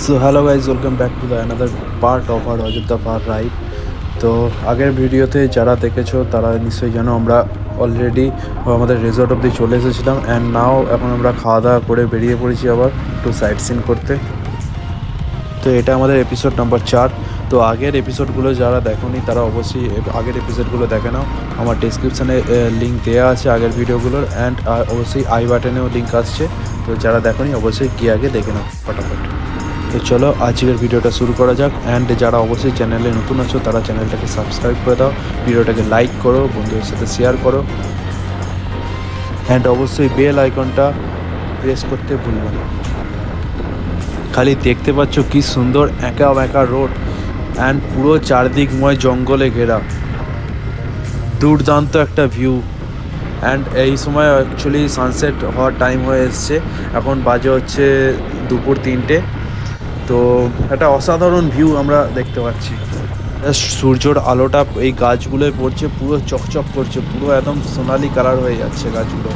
So hello guys, welcome back to the another part of our Ajodhya Par ride. তো আগের ভিডিওতে যারা দেখেছো তারা নিশ্চয়ই জানো আমরা অলরেডি আমাদের রিসর্ট অবধি চলে এসেছিলাম অ্যান্ড নাও এখন আমরা খাওয়া দাওয়া করে বেরিয়ে পড়েছি আবার একটু সাইট সিন করতে। তো এটা আমাদের এপিসোড নাম্বার 4। তো আগের এপিসোডগুলো যারা দেখোনি তারা অবশ্যই আগের এপিসোডগুলো দেখে নাও। আমার ডেসক্রিপশানে লিঙ্ক দেওয়া আছে আগের ভিডিওগুলোর, অ্যান্ড অবশ্যই আই বাটনেও লিঙ্ক আসছে। তো যারা দেখোনি অবশ্যই গিয়ে আগে দেখে নাও ফটাফট। তো চলো আজকের ভিডিওটা শুরু করা যাক। অ্যান্ড যারা অবশ্যই চ্যানেলে নতুন আছো তারা চ্যানেলটাকে সাবস্ক্রাইব করে দাও, ভিডিওটাকে লাইক করো, বন্ধুদের সাথে শেয়ার করো, অ্যান্ড অবশ্যই বেল আইকনটা প্রেস করতে ভুলবে না। খালি দেখতে পাচ্ছ কি সুন্দর একা বেঁকা রোড অ্যান্ড পুরো চারদিকময় জঙ্গলে ঘেরা, দুর্দান্ত একটা ভিউ। অ্যান্ড এই সময় অ্যাকচুয়ালি সানসেট হওয়ার টাইম হয়ে এসছে, এখন বাজে হচ্ছে দুপুর 3টে। তো একটা অসাধারণ ভিউ আমরা দেখতে পাচ্ছি। সূর্যর আলোটা এই গাছগুলোয় পড়ছে, পুরো চকচক করছে, পুরো একদম সোনালি কালার হয়ে যাচ্ছে গাছগুলো।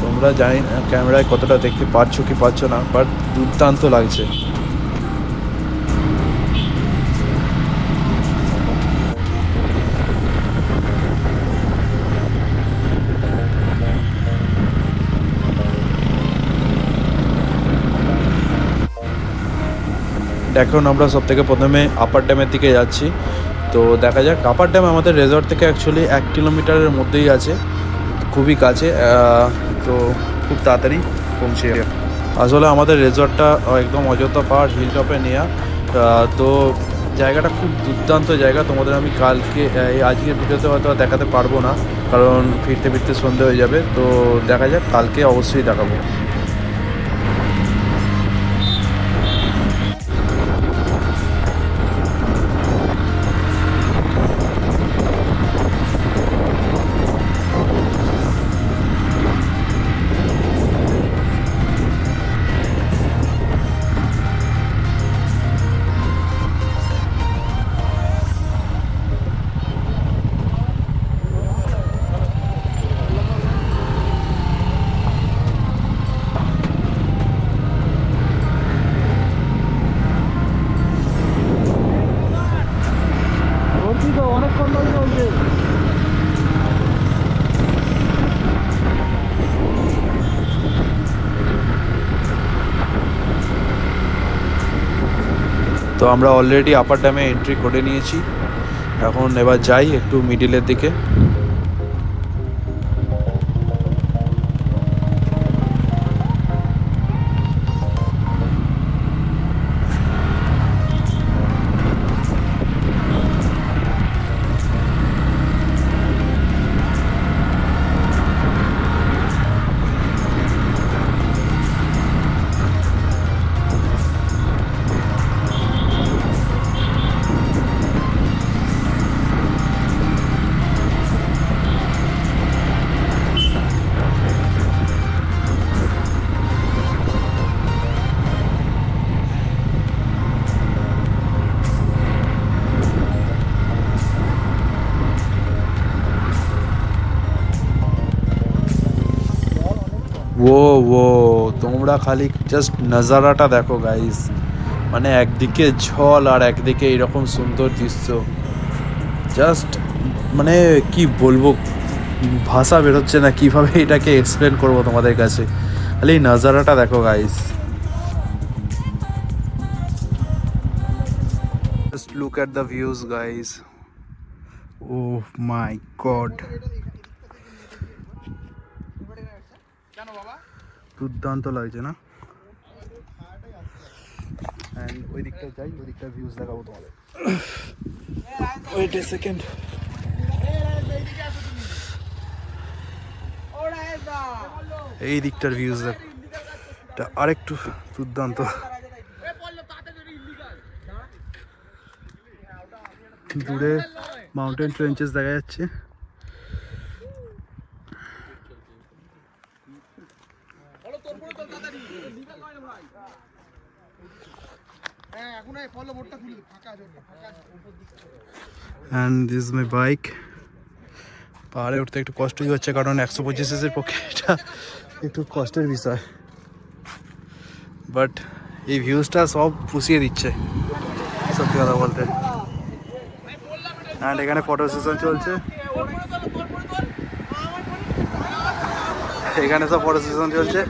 তোমরা জানি না ক্যামেরায় কতটা দেখতে পাচ্ছ কি পাচ্ছ না, বাট দুর্দান্ত লাগছে। এখন আমরা সব থেকে প্রথমে আপার ড্যামের দিকে যাচ্ছি। তো দেখা যাক। আপার ড্যাম আমাদের রেজর্ট থেকে অ্যাকচুয়ালি 1 কিলোমিটারের মধ্যেই আছে, খুবই কাছে। তো খুব তাড়াতাড়ি পৌঁছে যাবে। আসলে আমাদের রেজর্টটা একদম অযোধ্যা পাহাড় হিল টপে নেওয়া। তো জায়গাটা খুব দুর্দান্ত জায়গা। তোমাদের আমি কালকে আজকের ভিডিওতে হয়তো দেখাতে পারবো না, কারণ ফিরতে ফিরতে সন্ধে হয়ে যাবে। তো দেখা যাক, কালকে অবশ্যই দেখাবো। তো আমরা অলরেডি আপার ড্যামে এন্ট্রি করে নিয়েছি, এখন এবার যাই একটু মিডিলের দিকে। ও ও তোমরা খালি জাস্ট নজারাটা দেখো গাইস, মানে একদিকে জল আর একদিকে এরকম সুন্দর দৃশ্য। জাস্ট মানে কি বলবো, ভাষা বেরোচ্ছে না কিভাবে এটাকে এক্সপ্লেন করবো তোমাদের কাছে। খালি নজারাটা দেখো guys, just look at the views guys. Oh my god, দুর্দান্ত লাগছে না? অ্যান্ড ওই দিকটা যাই, ওই দিকটা ভিউজ দেখাবো তোমাদের। Wait a second. এই দিকটার ভিউজ দেখ, আরেকটু দুর্দান্ত। দূরে মাউন্টেন ট্রেঞ্চেস দেখা যাচ্ছে। And this is my bike. পাহাড়ে উঠতে একটু কষ্টই হচ্ছে, কারণ 125 cc পক্ষে এটা একটু কষ্টের বিষয়, বাট এই ভিউজটা সব পুষিয়ে দিচ্ছে সত্যি কথা বলতে। অ্যান্ড এখানে ফটো সেশন চলছে, এখানে সব ফটো সেশন চলছে,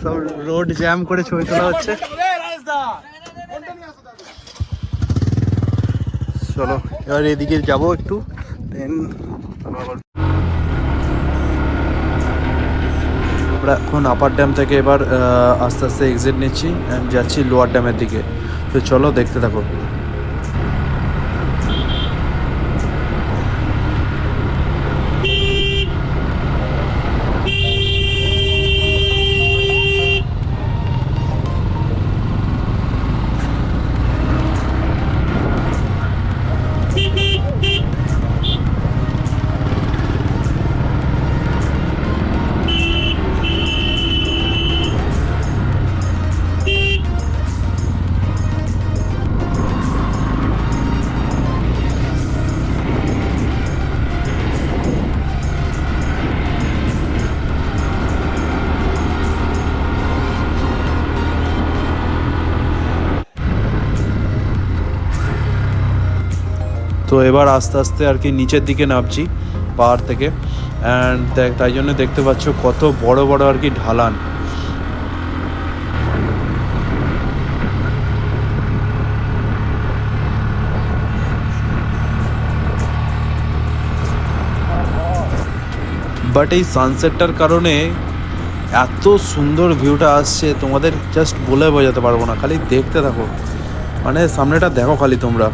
সব রোড জ্যাম করে ছবি তোলা হচ্ছে। চলো এবার এদিকে যাবো একটু, দেন আমরা এখন আপার ড্যাম থেকে এবার আস্তে আস্তে এক্সিট নিচ্ছি অ্যান্ড যাচ্ছি লোয়ার ড্যামের দিকে। তো চলো দেখতে থাকো। তো এবার আস্তে আস্তে আর কি নিচের দিকে নামছি পাহাড় থেকে, অ্যান্ড তাই জন্য দেখতে পাচ্ছ কত বড় বড় আর কি ঢালান। বাট এই সানসেটটার কারণে এত সুন্দর ভিউটা আসছে তোমাদের জাস্ট বলে বোঝাতে পারবো না, খালি দেখতে থাকো, মানে সামনেটা দেখো খালি তোমরা।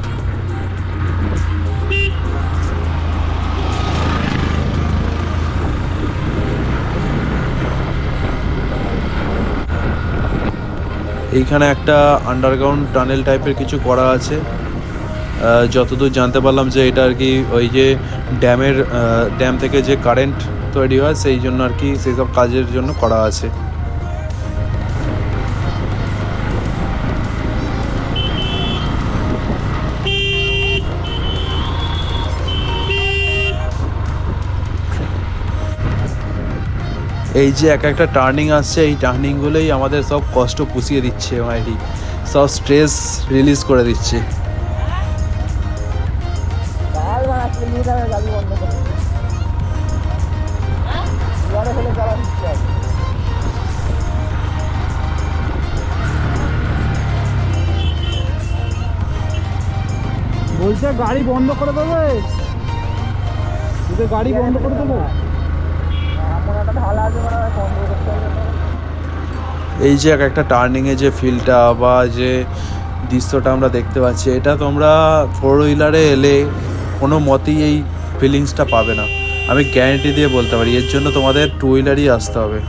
এইখানে একটা আন্ডারগ্রাউন্ড টানেল টাইপের কিছু করা আছে, যতদূর জানতে পারলাম যে এটা আর কি ওই যে ড্যাম থেকে যে কারেন্ট তৈরি হয় সেই জন্য আর কি সেই সব কাজের জন্য করা আছে। এই যে এক একটা টার্নিং আসছে, এই টার্নিংগুলোই আমাদের সব কষ্ট পুষিয়ে দিচ্ছে, মাইরি সব স্ট্রেস রিলিজ করে দিচ্ছে। বলছে গাড়ি বন্ধ করে দেবে, গাড়ি বন্ধ করে দেবে। এই যে এক একটা টার্নিংয়ে যে ফিলটা বা যে দৃশ্যটা আমরা দেখতে পাচ্ছি, এটা তোমরা ফোর হুইলারে এলে কোনো মতেই এই ফিলিংসটা পাবে না, আমি গ্যারেন্টি দিয়ে বলতে পারি। এর জন্য তোমাদের টু হুইলারই আসতে হবে।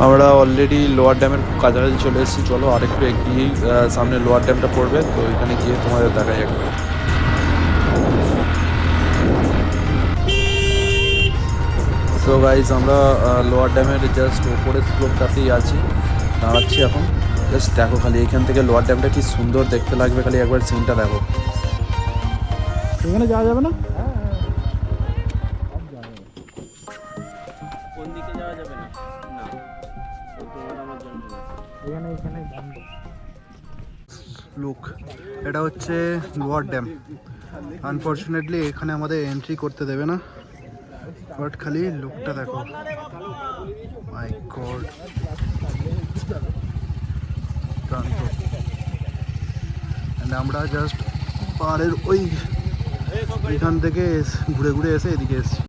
আমরা অলরেডি লোয়ার ড্যামের কাছাকাছি চলে এসেছি। চলো আরেকটু এগিয়েই সামনে লোয়ার ড্যামটা পড়বে, তো ওইখানে গিয়ে তোমাদের দেখাই একবার। সো গাইজ আমরা লোয়ার ড্যামের জাস্ট ওপরের স্লোপটাতেই আছি, দাঁড়াচ্ছি এখন। জাস্ট দেখো খালি এখান থেকে লোয়ার ড্যামটা কি সুন্দর দেখতে লাগবে, খালি একবার সিনটা দেখো। এখানে যাওয়া যাবে না? কোন দিকে যাওয়া যাবে না? না, এখানে বন্ধ। লুক, এটা হচ্ছে লোয়ার ড্যাম। আনফর্চুনেটলি এখানে আমাদের এন্ট্রি করতে দেবে না, বাট খালি লুকটা দেখো। মাই গড, আমরা জাস্ট পাহাড়ের ওইখান থেকে ঘুরে ঘুরে এসে এদিকে এসেছি।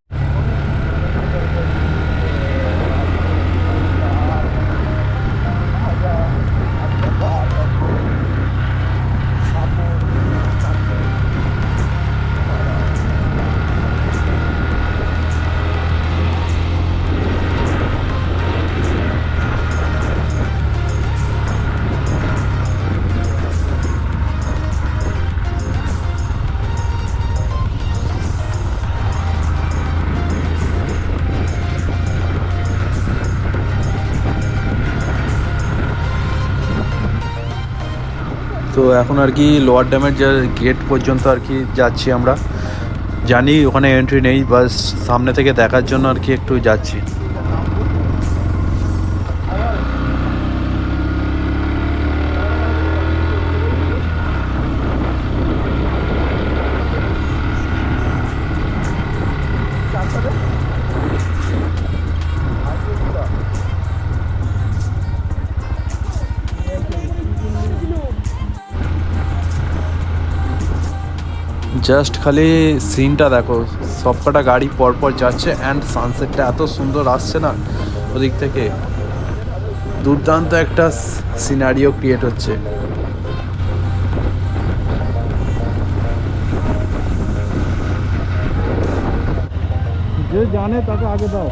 তো এখন আর কি লোয়ার ড্যামের যে গেট পর্যন্ত আর কি যাচ্ছি আমরা। জানি ওখানে এন্ট্রি নেই, বাস সামনে থেকে দেখার জন্য আর কি একটু যাচ্ছি। জাস্ট খালি সিনটা দেখো, সবকটা গাড়ি পরপর যাচ্ছে অ্যান্ড সানসেটটা এত সুন্দর আসছে না ওদিক থেকে, দুর্দান্ত একটা সিনারিও ক্রিয়েট হচ্ছে। যে জানে তাকে আগে দাও।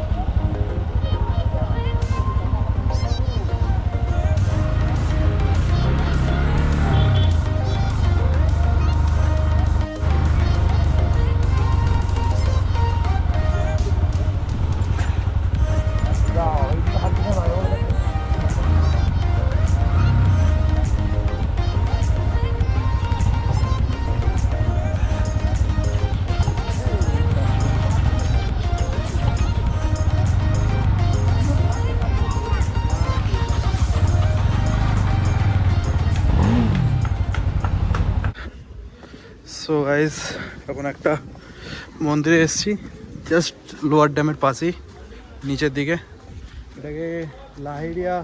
সো গাইজ এখন একটা মন্দিরে এসেছি, জাস্ট লোয়ার ড্যামের পাশেই নিচের দিকে। এটাকে লাহিড়িয়া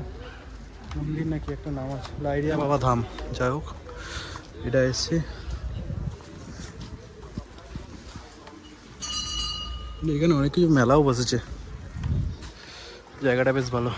মন্দির নাকি একটা নাম আছে, লাহিড়িয়া বাবা ধাম, যাই হোক এটা এসেছি। এখানে অনেক কিছু মেলাও বসেছে, জায়গাটা বেশ ভালো।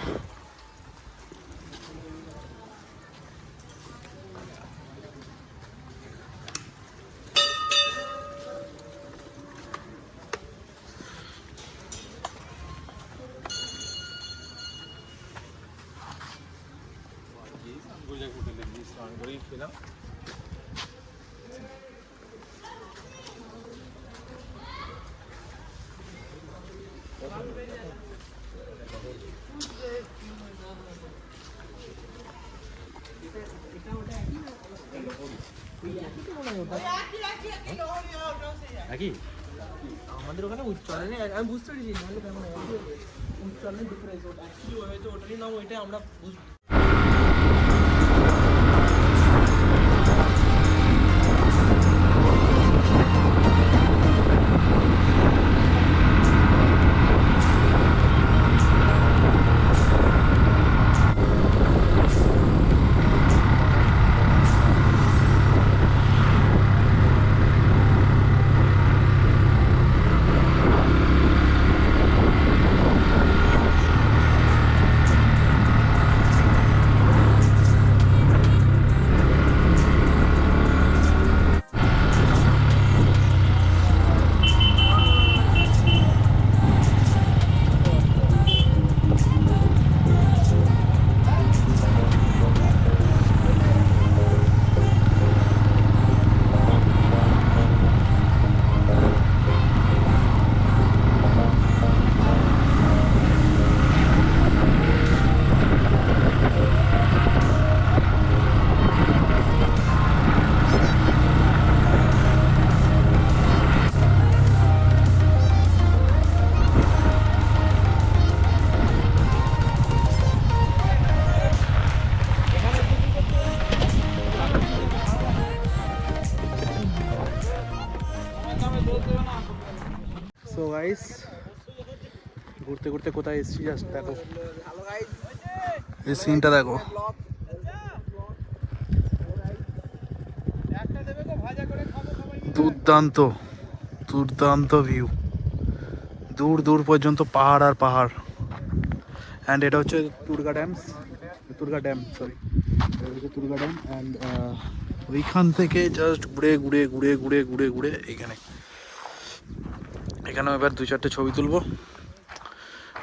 নাকি আমাদের ওখানে উচ্চারণে আমি বুঝতে পেরেছি নাহলে কেমন উচ্চারণে ডিফারেন্স অ্যাকচুয়ালি হয়েছে, ওটারই নাম ওইটাই আমরা বুঝতে। সো গাইস ঘুরতে ঘুরতে কোথায় এসেছি জাস্ট দেখো, এই সিনটা দেখো। দুর্দান্ত দুর্দান্ত ভিউ, দূর দূর পর্যন্ত পাহাড় আর পাহাড়। অ্যান্ড এটা হচ্ছে Turga dam, Turga dam. And ওইখান থেকে জাস্ট ঘুরে ঘুরে ঘুরে ঘুরে ঘুরে ঘুরে এখানেও এবার 2-4টে ছবি তুলবো।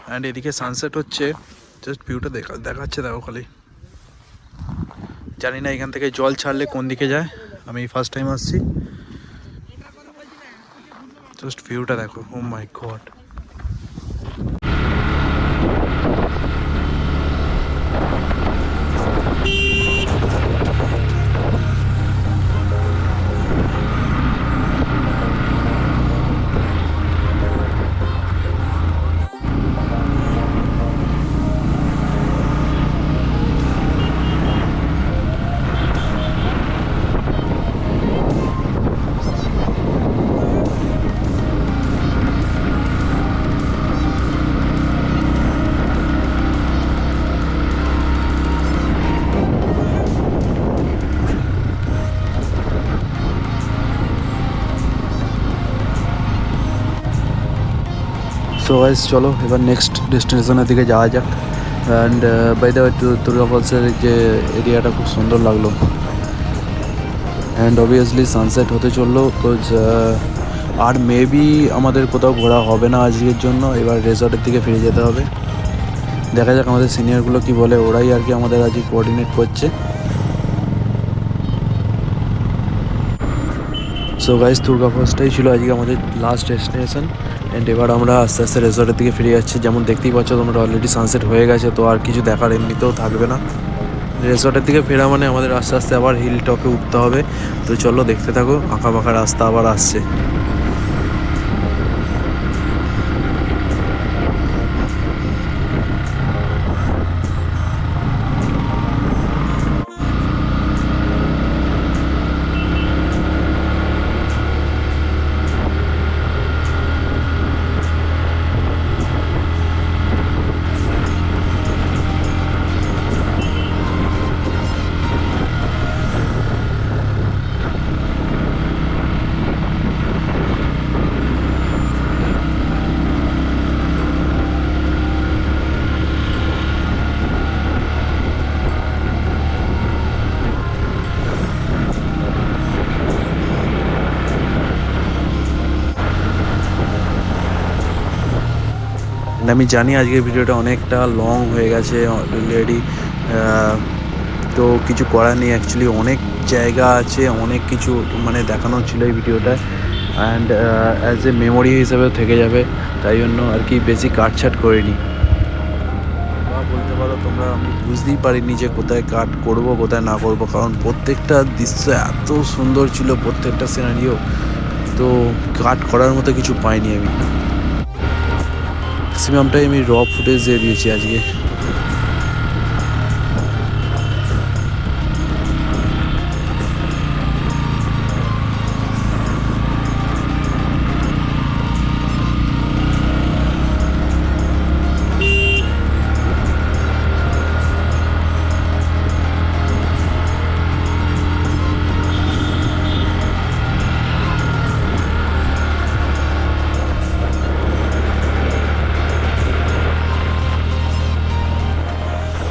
অ্যান্ড এদিকে সানসেট হচ্ছে, জাস্ট ভিউটা দেখাচ্ছে দেখো খালি। জানি না এখান থেকে জল ছাড়লে কোন দিকে যায়, আমি ফার্স্ট টাইম আসছি। জাস্ট ভিউটা দেখো, oh my god. So guys চলো এবার নেক্সট ডেস্টিনেশনের দিকে যাওয়া যাক। And by the way Durga ফলসের যে এরিয়াটা খুব সুন্দর লাগলো। অ্যান্ড অবভিয়াসলি সানসেট হতে চললো, তো আর মেবি আমাদের কোথাও ঘোরা হবে না আজকের জন্য, এবার রেসর্টের দিকে ফিরে যেতে হবে। দেখা যাক আমাদের সিনিয়রগুলো কি বলে, ওরাই আর কি আমাদের আজকে কোঅর্ডিনেট করছে। সো গাইস দুর্গা ফলসটাই ছিল আজকে আমাদের লাস্ট ডেস্টিনেশন। অ্যান্ড এবার আমরা আস্তে আস্তে রেসর্টের দিকে ফিরে যাচ্ছি। যেমন দেখতেই পাচ্ছ তোমরা, অলরেডি সানসেট হয়ে গেছে, তো আর কিছু দেখার এমনিতেও থাকবে না। রেসর্টের দিকে ফেরা মানে আমাদের আস্তে আস্তে আবার হিল টপে উঠতে হবে। তো চলো দেখতে থাকো, আঁকা বাঁকা রাস্তা আবার আসছে। আমি জানি আজকের ভিডিওটা অনেকটা লং হয়ে গেছে অলরেডি, তো কিছু করার নেই। অ্যাকচুয়ালি অনেক জায়গা আছে, অনেক কিছু মানে দেখানোর ছিল এই ভিডিওটায়। অ্যান্ড অ্যাজ এ মেমোরি হিসেবেও থেকে যাবে, তাই জন্য আর কি বেশি কাটছাট করিনি। বা বলতে পারো তোমরা, আমি বুঝতেই পারিনি যে কোথায় কাট করব কোথায় না করব, কারণ প্রত্যেকটা দৃশ্য এত সুন্দর ছিল, প্রত্যেকটা সিনারিও, তো কাট করার মতো কিছু পাইনি আমি। ম্যাক্সিমামটাই আমি র ফুটেজ দিয়ে দিয়েছি আজকে।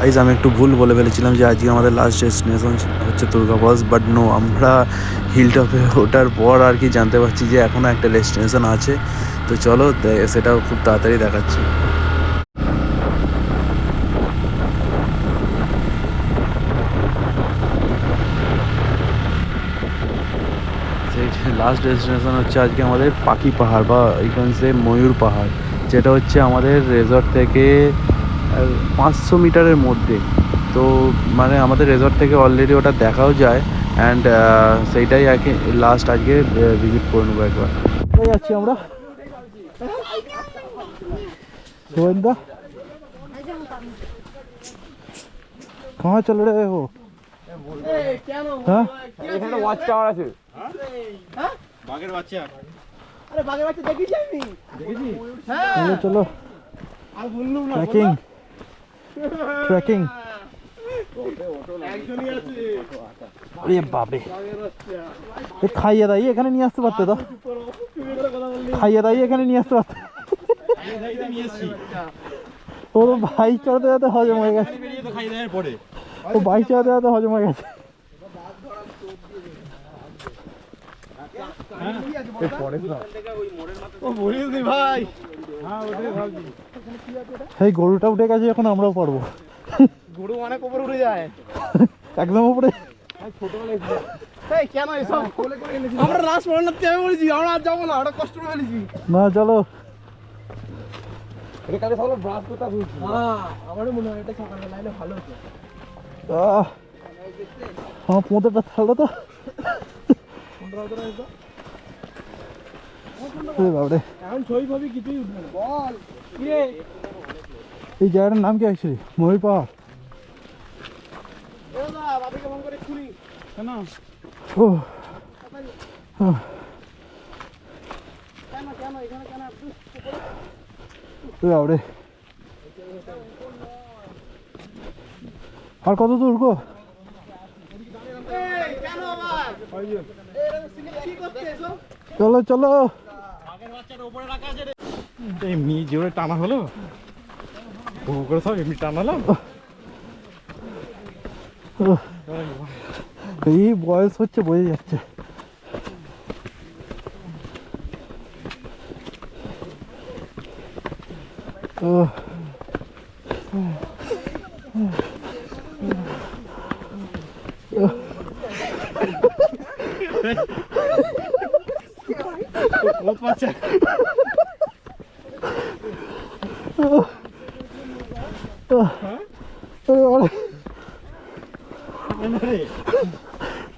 গাইস আমি একটু ভুল বলে ফেলেছিলাম যে আজকে আমাদের লাস্ট ডেস্টিনেশন হচ্ছে দুর্গা ফলস, বাট নো, আমরা হিল টপে ওঠার পর আর কি জানতে পারছি যে এখনও একটা ডেস্টিনেশন আছে। তো চলো সেটাও খুব তাড়াতাড়ি দেখাচ্ছি। লাস্ট ডেস্টিনেশন হচ্ছে আজকে আমাদের পাখি পাহাড় বা এখানে ময়ূর পাহাড়, যেটা হচ্ছে আমাদের রেজর্ট থেকে 500 মিটারের মধ্যে। তো মানে আমাদের রেজর্ট থেকে অলরেডি ওটা দেখাও যায়। অ্যান্ড সেইটাই আর কি লাস্ট আজকে ভিজিট করে নেবো একবার। যাচ্ছি আমরা গোয়েন্দা, कहाँ चल रहे हो? हाँ? এখানে ওয়াচ টাওয়ার আছে। বাঘের বাচ্চা আরে বাঘের বাচ্চা দেখেছি আমি। দেখেছি? হ্যাঁ চলো আর বললুম না ট্রেকিং ট্রেকিং। একজনই আছে আরে বাপরে, এ খাইয়ে দাইয়ে এখানে নিয়ে আসতে পারতে তো, খাইয়ে দাইয়ে এখানে নিয়ে আসতে পারতে। ও তো বাইক চালাতে চালাতে হজম হয়ে গেছে, ও বাইক চালাতে চালাতে হজম হয়ে গেছে। ভাই এই গরুটা উঠে গেছে, এখন আমরাও পারবো। গরু অনেক উপরে উঠে যায়। একদম উপরে। এই কেন এসব কোলে করে এনেছি? আমরা লাস্ট পড়াতে যাবে বলেছি, আমরা আর যাবো না, আমরা কষ্ট করে ফেলেছি। না চলো, এটা কালে সকালে ব্রাশ করতে বলছি। হ্যাঁ আমারও মনে হয় এটা সকালবেলা এলে ভালো হতো। আমার পোঁতেটা থাকলো তো। বাবরে, এখন ছবি ফবি কিছুই উঠবে না। বল কি রে? এই জায়গাটার নাম কি অ্যাকচুয়ালি? ময়ূর পাহাড়। এ দাদা বাবাকে ফোন করে খুলি কেন? ও কেন কেন এখানে কেন আপনি বাবরে, আর কত দূর গো? এই কেন আবার এই সিঙ্গেল কি করতে এসো? চলো চলো। এমনি জোরে টানা হলো, বহু করে সব এমনি টানালাম। এই বয়স হচ্ছে, বোঝা যাচ্ছে।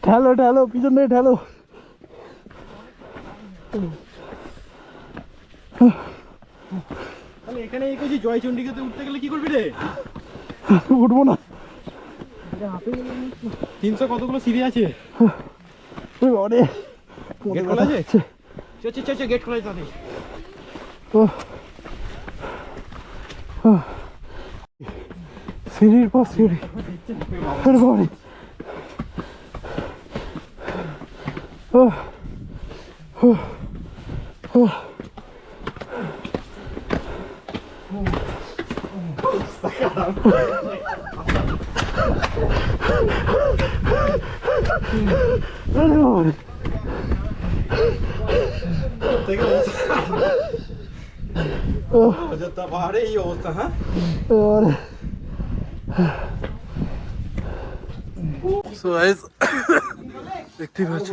ঠেলো ঠেলো, পিছন থেকে ঠেলো। তাহলে এখানে এই কইছি জয়চন্ডিকাতে উঠতে গেলে কি করবি রে? উঠবো না। 300 কতগুলো সিঁড়ি আছে? গেট খোলা আছে? গেট খোলা আছে তাদের। সিঁড়ির পর সিঁড়ি। অযোধ্যা পাহাড়ে এই অবস্থা। হ্যাঁ দেখতেই পাচ্ছ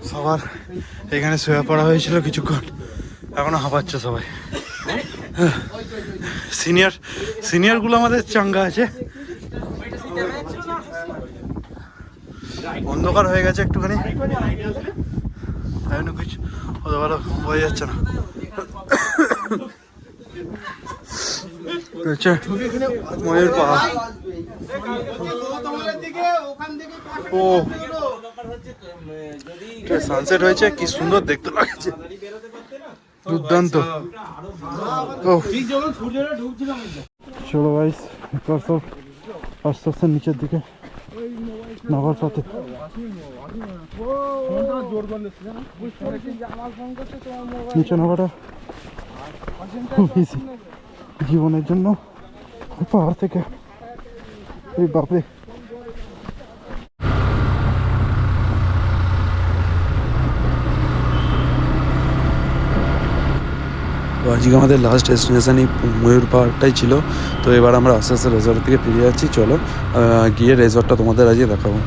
সবার এখানে শুয়ে পড়া হয়েছিল কিছুক্ষণ, এখনো হাঁপাচ্ছে সবাই। সিনিয়রগুলো আমাদের চাঙ্গা আছে। অন্ধকার হয়ে গেছে একটুখানি, কিছু অত ভালো বোঝা যাচ্ছে না। ময়ূর পাহাড়, ও সানসেট হয়েছে, কি সুন্দর দেখতে লাগছে, দুর্দান্ত। চলো গাইস, সব আস্তে আস্তে নিচের দিকে নামার পথে। নিচে নামাটা খুব ইজি জীবনের জন্য। পাহাড় থেকে এই বাপরে, তো আজকে আমাদের লাস্ট ডেস্টিনেশনই ময়ূর পাহাড়টাই ছিল। তো এবার আমরা আস্তে আস্তে রেজর্টের দিকে ফিরে যাচ্ছি। চলো গিয়ে রেজর্টটা তোমাদের আজকে দেখাবো।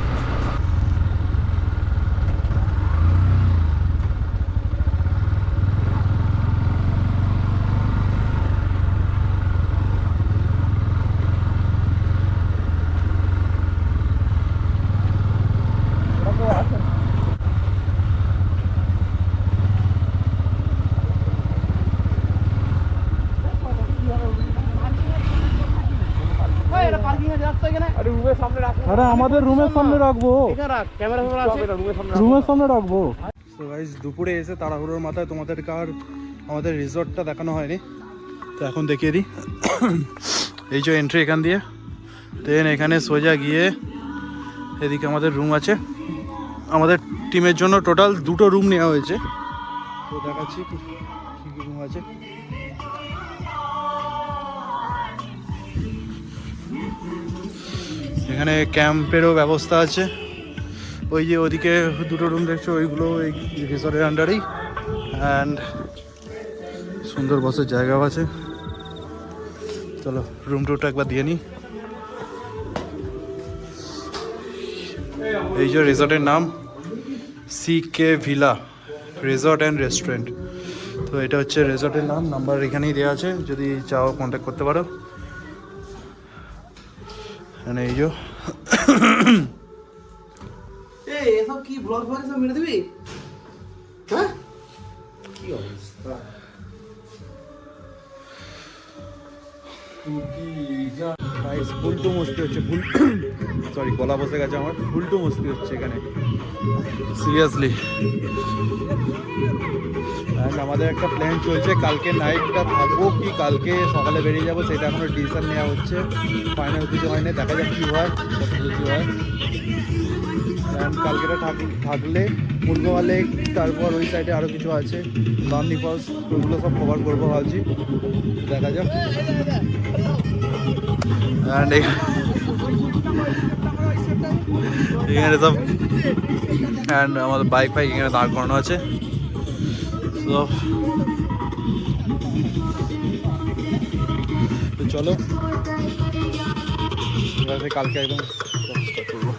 আরে আমাদের রুমের সামনে রাখবো, রুমের সামনে রাখবো। তো গাইস দুপুরে এসে তাড়াহুড়োর মাথায় তোমাদেরকে আর আমাদের রিসর্টটা দেখানো হয়নি, তো এখন দেখিয়ে দিই। এই যে এন্ট্রি এখান দিয়ে, দেন এখানে সোজা গিয়ে এদিকে আমাদের রুম আছে। আমাদের টিমের জন্য টোটাল 2টো রুম নেওয়া হয়েছে, তো দেখাচ্ছি কি কি রুম আছে। এখানে ক্যাম্পেরও ব্যবস্থা আছে। ওই যে ওদিকে 2টো রুম দেখছো, ওইগুলো এই রিসর্টের আন্ডারেই। অ্যান্ড সুন্দর বসার জায়গাও আছে। চলো রুম টুরটা একবার দিয়ে নিই। এই যে রিসর্টের নাম CK villa resort and restaurant. তো এটা হচ্ছে রিসর্টের নাম, নাম্বার এখানেই দেওয়া আছে, যদি চাও কন্ট্যাক্ট করতে পারো। এই যে এসব কি ব্লগ ব্লগ সব মেরে দিবি? হ্যাঁ কি অবস্থা? ফুল টু মস্তি হচ্ছে, ফুল সরি গলা বসে গেছে আমার, ফুল টু মস্তি হচ্ছে এখানে সিরিয়াসলি। অ্যান্ড আমাদের একটা প্ল্যান চলছে, কালকে নাইটটা থাকবো কি কালকে সকালে বেরিয়ে যাবো সেটা এখনো ডিসিশন নেওয়া হচ্ছে, ফাইনাল কিছু হয়নি, দেখা যাক কী হয়, কত কিছু হয়। অ্যান্ড কালকেটা থাকলে মুরগোয়া লেক, তারপর ওই সাইডে আরও কিছু আছে, বামনি ফলস, ওইগুলো সব কভার করবো ভাবছি, দেখা যাক। অ্যান্ড এখানে সব অ্যান্ড আমাদের বাইক ফাইক এখানে দাঁড় করানো আছে। তো চলো কালকে একদম স্টার্ট করবো।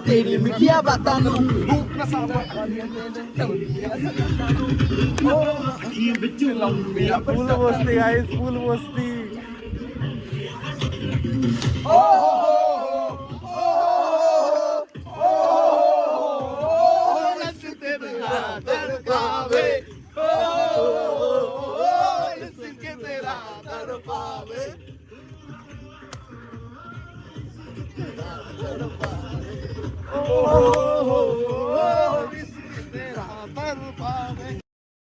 तेरी मिठिया बतानो ফুল বস্তি গাইস, ফুল বস্তি।